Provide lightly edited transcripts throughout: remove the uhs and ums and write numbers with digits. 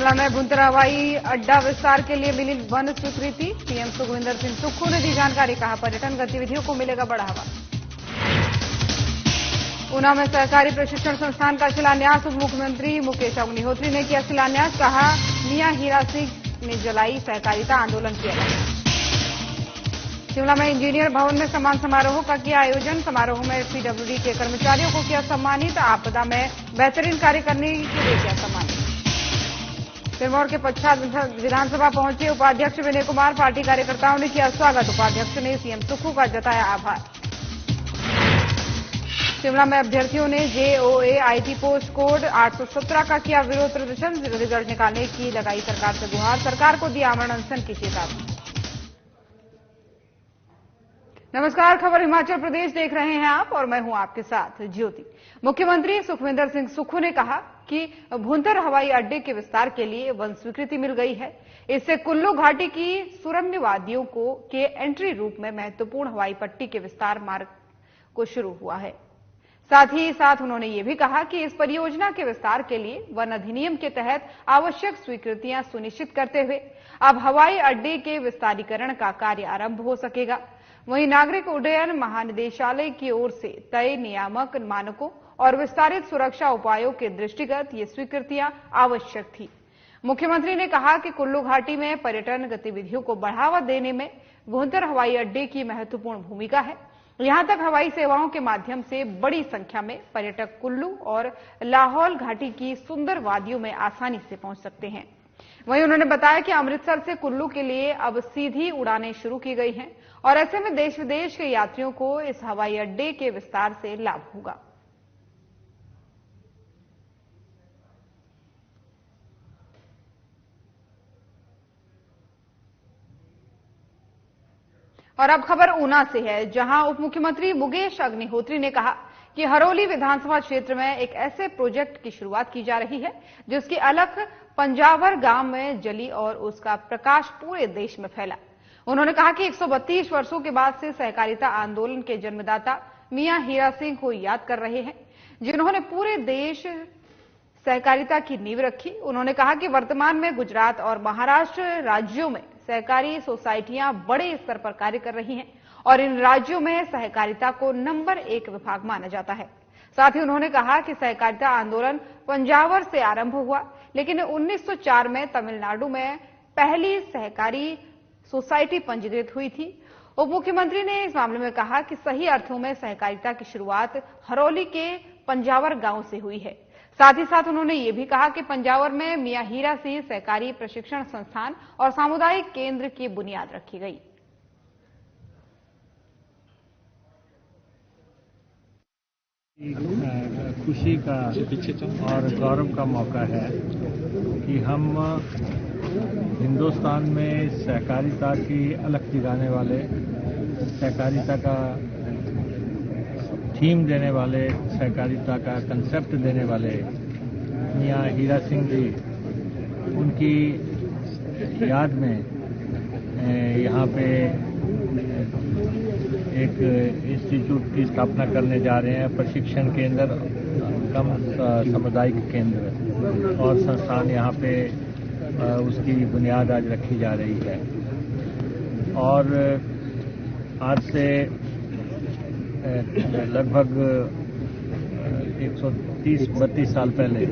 शिमला में भुंतर हवाई अड्डा विस्तार के लिए मिली वन स्वीकृति। सीएम सुखविंदर सिंह सुक्खू ने दी जानकारी, कहा पर्यटन गतिविधियों को मिलेगा बढ़ावा। ऊना में सहकारी प्रशिक्षण संस्थान का शिलान्यास। उप मुख्यमंत्री मुकेश अग्निहोत्री ने किया शिलान्यास, कहा मियां हीरा सिंह ने जलाई सहकारिता आंदोलन की अलग। शिमला में इंजीनियर भवन में सम्मान समारोह का किया आयोजन। समारोह में पीडब्ल्यूडी के कर्मचारियों को किया सम्मानित। आपदा में बेहतरीन कार्य करने के लिए किया सम्मानित। सिरमौर के पच्छाद विधानसभा पहुंचे उपाध्यक्ष विनय कुमार। पार्टी कार्यकर्ताओं ने किया स्वागत। उपाध्यक्ष ने सीएम सुक्खू का जताया आभार। शिमला में अभ्यर्थियों ने जेओए आईटी पोस्ट कोड 817 का किया विरोध प्रदर्शन। रिजल्ट निकालने की लगाई सरकार से गुहार। सरकार को दी आमरण अनशन की चेतावनी। नमस्कार, खबर हिमाचल प्रदेश देख रहे हैं आप और मैं हूं आपके साथ ज्योति। मुख्यमंत्री सुखविंदर सिंह सुक्खू ने कहा कि भुंतर हवाई अड्डे के विस्तार के लिए वन स्वीकृति मिल गई है। इससे कुल्लू घाटी की सुरम्य वादियों के एंट्री रूट में महत्वपूर्ण हवाई पट्टी के विस्तार मार्ग को शुरू हुआ है। साथ ही साथ उन्होंने ये भी कहा कि इस परियोजना के विस्तार के लिए वन अधिनियम के तहत आवश्यक स्वीकृतियां सुनिश्चित करते हुए अब हवाई अड्डे के विस्तारीकरण का कार्य आरंभ हो सकेगा। वहीं नागरिक उड्डयन महानिदेशालय की ओर से तय नियामक मानकों और विस्तारित सुरक्षा उपायों के दृष्टिगत ये स्वीकृतियां आवश्यक थी। मुख्यमंत्री ने कहा कि कुल्लू घाटी में पर्यटन गतिविधियों को बढ़ावा देने में भुंतर हवाई अड्डे की महत्वपूर्ण भूमिका है। यहां तक हवाई सेवाओं के माध्यम से बड़ी संख्या में पर्यटक कुल्लू और लाहौल घाटी की सुंदर वादियों में आसानी से पहुंच सकते हैं। वहीं उन्होंने बताया कि अमृतसर से कुल्लू के लिए अब सीधी उड़ानें शुरू की गई हैं और ऐसे में देश विदेश के यात्रियों को इस हवाई अड्डे के विस्तार से लाभ होगा। और अब खबर ऊना से है, जहां उप मुख्यमंत्री मुकेश अग्निहोत्री ने कहा कि हरोली विधानसभा क्षेत्र में एक ऐसे प्रोजेक्ट की शुरुआत की जा रही है जिसकी अलख पंजावर गांव में जली और उसका प्रकाश पूरे देश में फैला। उन्होंने कहा कि 132 वर्षों के बाद से सहकारिता आंदोलन के जन्मदाता मियां हीरा सिंह को याद कर रहे हैं, जिन्होंने पूरे देश सहकारिता की नींव रखी। उन्होंने कहा कि वर्तमान में गुजरात और महाराष्ट्र राज्यों में सहकारी सोसाइटियां बड़े स्तर पर कार्य कर रही हैं और इन राज्यों में सहकारिता को नंबर 1 विभाग माना जाता है। साथ ही उन्होंने कहा कि सहकारिता आंदोलन पंजावर से आरंभ हुआ, लेकिन 1904 में तमिलनाडु में पहली सहकारी सोसाइटी पंजीकृत हुई थी। उप मुख्यमंत्री ने इस मामले में कहा कि सही अर्थों में सहकारिता की शुरुआत हरोली के पंजावर गांव से हुई है। साथ ही साथ उन्होंने ये भी कहा कि पंजावर में मियां हीरा सिंह सहकारी प्रशिक्षण संस्थान और सामुदायिक केंद्र की बुनियाद रखी गई। खुशी का और गौरव का मौका है कि हम हिंदुस्तान में सहकारिता की अलख जगाने वाले, सहकारिता का थीम देने वाले, सहकारिता का कंसेप्ट देने वाले मियां हीरा सिंह जी, उनकी याद में यहाँ पे एक इंस्टीट्यूट की स्थापना करने जा रहे हैं। प्रशिक्षण केंद्र कम सामुदायिक केंद्र और संस्थान यहाँ पे उसकी बुनियाद आज रखी जा रही है। और आज से लगभग 130-32 साल पहले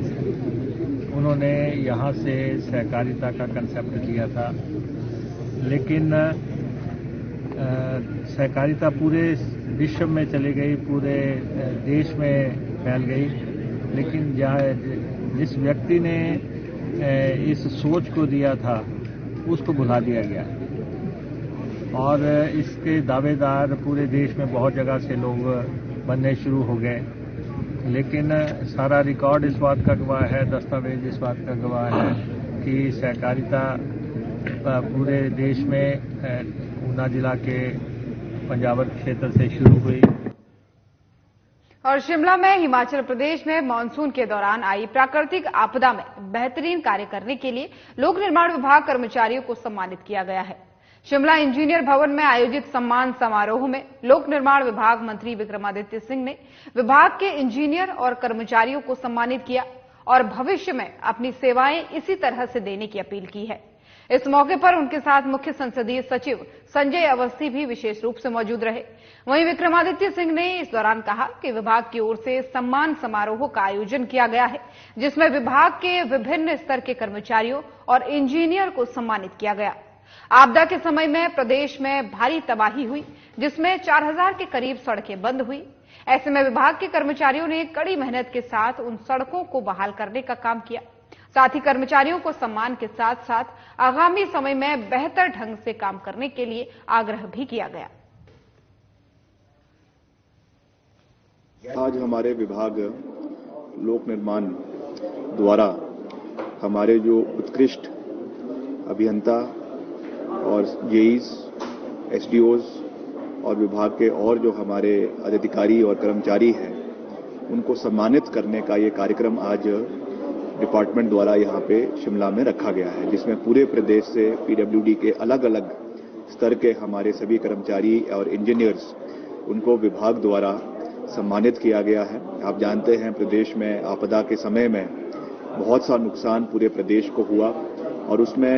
उन्होंने यहाँ से सहकारिता का कंसेप्ट दिया था, लेकिन सहकारिता पूरे विश्व में चली गई, पूरे देश में फैल गई, लेकिन जिस व्यक्ति ने इस सोच को दिया था उसको भुला दिया गया और इसके दावेदार पूरे देश में बहुत जगह से लोग बनने शुरू हो गए। लेकिन सारा रिकॉर्ड इस बात का गवाह है, दस्तावेज इस बात का गवाह है कि सहकारिता पूरे देश में ऊना जिला के पंजावर क्षेत्र से शुरू हुई। और शिमला में हिमाचल प्रदेश में मानसून के दौरान आई प्राकृतिक आपदा में बेहतरीन कार्य करने के लिए लोक निर्माण विभाग कर्मचारियों को सम्मानित किया गया है। शिमला इंजीनियर भवन में आयोजित सम्मान समारोह में लोक निर्माण विभाग मंत्री विक्रमादित्य सिंह ने विभाग के इंजीनियर और कर्मचारियों को सम्मानित किया और भविष्य में अपनी सेवाएं इसी तरह से देने की अपील की है। इस मौके पर उनके साथ मुख्य संसदीय सचिव संजय अवस्थी भी विशेष रूप से मौजूद रहे। वहीं विक्रमादित्य सिंह ने इस दौरान कहा कि विभाग की ओर से सम्मान समारोह का आयोजन किया गया है, जिसमें विभाग के विभिन्न स्तर के कर्मचारियों और इंजीनियर को सम्मानित किया गया। आपदा के समय में प्रदेश में भारी तबाही हुई, जिसमें 4000 के करीब सड़कें बंद हुई। ऐसे में विभाग के कर्मचारियों ने कड़ी मेहनत के साथ उन सड़कों को बहाल करने का काम किया। साथ ही कर्मचारियों को सम्मान के साथ साथ आगामी समय में बेहतर ढंग से काम करने के लिए आग्रह भी किया गया। आज हमारे विभाग लोक निर्माण द्वारा हमारे जो उत्कृष्ट अभियंता और जेईस, एसडीओज और विभाग के और जो हमारे अधिकारी और कर्मचारी हैं, उनको सम्मानित करने का ये कार्यक्रम आज डिपार्टमेंट द्वारा यहाँ पे शिमला में रखा गया है, जिसमें पूरे प्रदेश से पीडब्ल्यूडी के अलग अलग स्तर के हमारे सभी कर्मचारी और इंजीनियर्स, उनको विभाग द्वारा सम्मानित किया गया है। आप जानते हैं प्रदेश में आपदा के समय में बहुत सा नुकसान पूरे प्रदेश को हुआ और उसमें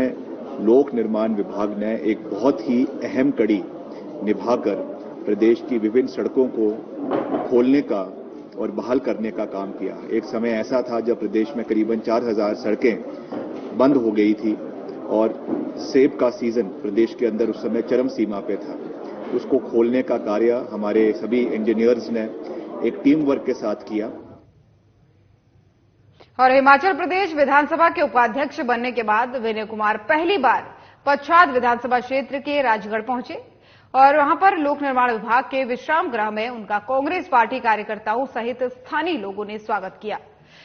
लोक निर्माण विभाग ने एक बहुत ही अहम कड़ी निभाकर प्रदेश की विभिन्न सड़कों को खोलने का और बहाल करने का काम किया। एक समय ऐसा था जब प्रदेश में करीबन 4000 सड़कें बंद हो गई थी और सेब का सीजन प्रदेश के अंदर उस समय चरम सीमा पे था। उसको खोलने का कार्य हमारे सभी इंजीनियर्स ने एक टीम वर्क के साथ किया। और हिमाचल प्रदेश विधानसभा के उपाध्यक्ष बनने के बाद विनय कुमार पहली बार पच्छाद विधानसभा क्षेत्र के राजगढ़ पहुंचे और वहां पर लोक निर्माण विभाग के विश्राम गृह में उनका कांग्रेस पार्टी कार्यकर्ताओं सहित स्थानीय लोगों ने स्वागत किया।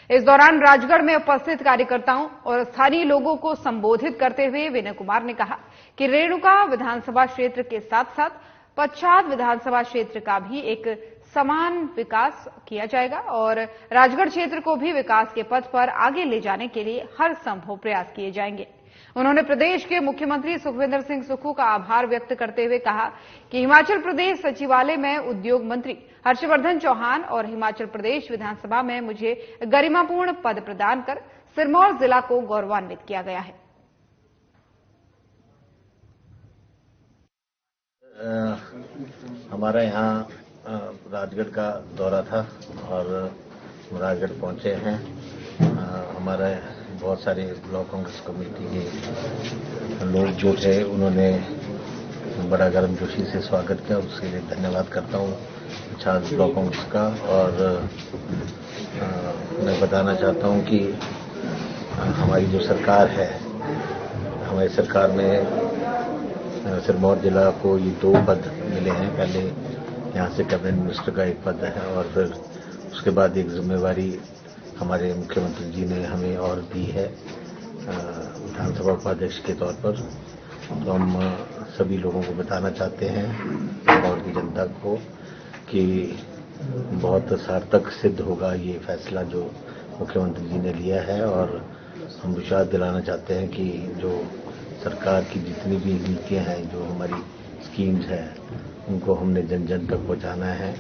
इस दौरान राजगढ़ में उपस्थित कार्यकर्ताओं और स्थानीय लोगों को संबोधित करते हुए विनय कुमार ने कहा कि रेणुका विधानसभा क्षेत्र के साथ साथ पच्छाद विधानसभा क्षेत्र का भी एक समान विकास किया जाएगा और राजगढ़ क्षेत्र को भी विकास के पथ पर आगे ले जाने के लिए हर संभव प्रयास किए जाएंगे। उन्होंने प्रदेश के मुख्यमंत्री सुखविंदर सिंह सुक्खू का आभार व्यक्त करते हुए कहा कि हिमाचल प्रदेश सचिवालय में उद्योग मंत्री हर्षवर्धन चौहान और हिमाचल प्रदेश विधानसभा में मुझे गरिमापूर्ण पद प्रदान कर सिरमौर जिला को गौरवान्वित किया गया है। हमारा यहाँ राजगढ़ का दौरा था और राजगढ़ पहुंचे हैं। हमारे बहुत सारे ब्लॉक कांग्रेस कमेटी के लोग जो थे उन्होंने बड़ा गर्मजोशी से स्वागत किया, उसके लिए धन्यवाद करता हूँ पच्छाद ब्लॉक कांग्रेस का। और मैं बताना चाहता हूँ कि हमारी जो सरकार है, हमारी सरकार में सिरमौर जिला को ये 2 पद मिले हैं। पहले यहाँ से कैबिनेट मिनिस्टर का एक पद है और फिर उसके बाद एक जिम्मेवारी हमारे मुख्यमंत्री जी ने हमें और दी है विधानसभा उपाध्यक्ष के तौर पर। तो हम सभी लोगों को बताना चाहते हैं और की जनता को कि बहुत सार्थक सिद्ध होगा ये फैसला जो मुख्यमंत्री जी ने लिया है और हम विश्वास दिलाना चाहते हैं कि जो सरकार की जितनी भी नीतियां हैं, जो हमारी स्कीम्स हैं, उनको हमने जन जन तक पहुंचाना है।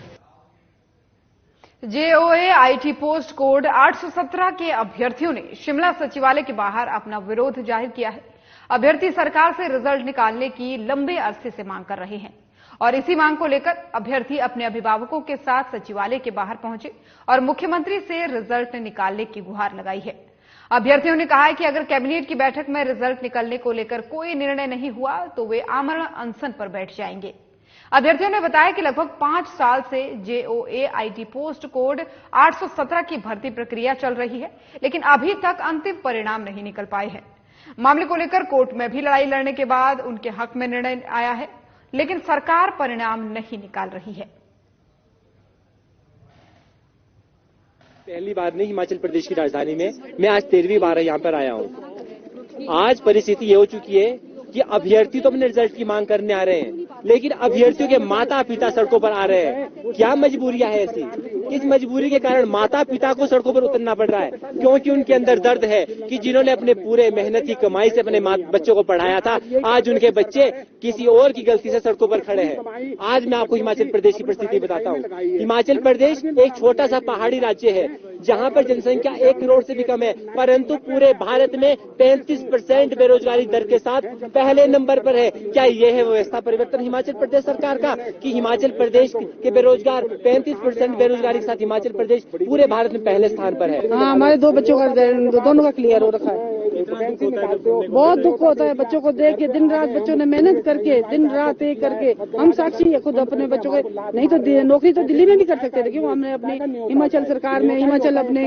जेओए आईटी पोस्ट कोड 817 के अभ्यर्थियों ने शिमला सचिवालय के बाहर अपना विरोध जाहिर किया है। अभ्यर्थी सरकार से रिजल्ट निकालने की लंबे अरसे से मांग कर रहे हैं और इसी मांग को लेकर अभ्यर्थी अपने अभिभावकों के साथ सचिवालय के बाहर पहुंचे और मुख्यमंत्री से रिजल्ट निकालने की गुहार लगाई है। अभ्यर्थियों ने कहा है कि अगर कैबिनेट की बैठक में रिजल्ट निकलने को लेकर कोई निर्णय नहीं हुआ तो वे आमरण अनशन पर बैठ जाएंगे। अभ्यर्थियों ने बताया कि लगभग 5 साल से जेओए आईटी पोस्ट कोड 817 की भर्ती प्रक्रिया चल रही है, लेकिन अभी तक अंतिम परिणाम नहीं निकल पाए हैं। मामले को लेकर कोर्ट में भी लड़ाई लड़ने के बाद उनके हक में निर्णय आया है, लेकिन सरकार परिणाम नहीं निकाल रही है। पहली बार नहीं हिमाचल प्रदेश की राजधानी में मैं आज 13वीं बार यहाँ पर आया हूँ। आज परिस्थिति ये हो चुकी है कि अभ्यर्थी तो अपने रिजल्ट की मांग करने आ रहे हैं, लेकिन अभ्यर्थियों के माता पिता सड़कों पर आ रहे हैं। क्या मजबूरियां है ऐसी? इस मजबूरी के कारण माता पिता को सड़कों पर उतरना पड़ रहा है, क्योंकि उनके अंदर दर्द है कि जिन्होंने अपने पूरे मेहनत की कमाई से अपने बच्चों को पढ़ाया था, आज उनके बच्चे किसी और की गलती से सड़कों पर खड़े हैं। आज मैं आपको हिमाचल प्रदेश की परिस्थिति बताता हूँ। हिमाचल प्रदेश एक छोटा सा पहाड़ी राज्य है, जहां पर जनसंख्या 1 करोड़ से भी कम है, परंतु पूरे भारत में 35% बेरोजगारी दर के साथ पहले नंबर पर है। क्या यह है व्यवस्था परिवर्तन हिमाचल प्रदेश सरकार का कि हिमाचल प्रदेश के बेरोजगार 35% बेरोजगारी के साथ हिमाचल प्रदेश पूरे भारत में पहले स्थान पर है? हाँ, हमारे 2 बच्चों का दोनों का क्लियर हो रखा है। बहुत दुख होता है बच्चों को देख के, दिन रात बच्चों ने मेहनत करके, दिन रात एक करके, हम साक्षी है खुद अपने बच्चों के। नहीं तो नौकरी तो दिल्ली में भी कर सकते थे, क्यों हमने अपनी हिमाचल सरकार में, हिमाचल अपने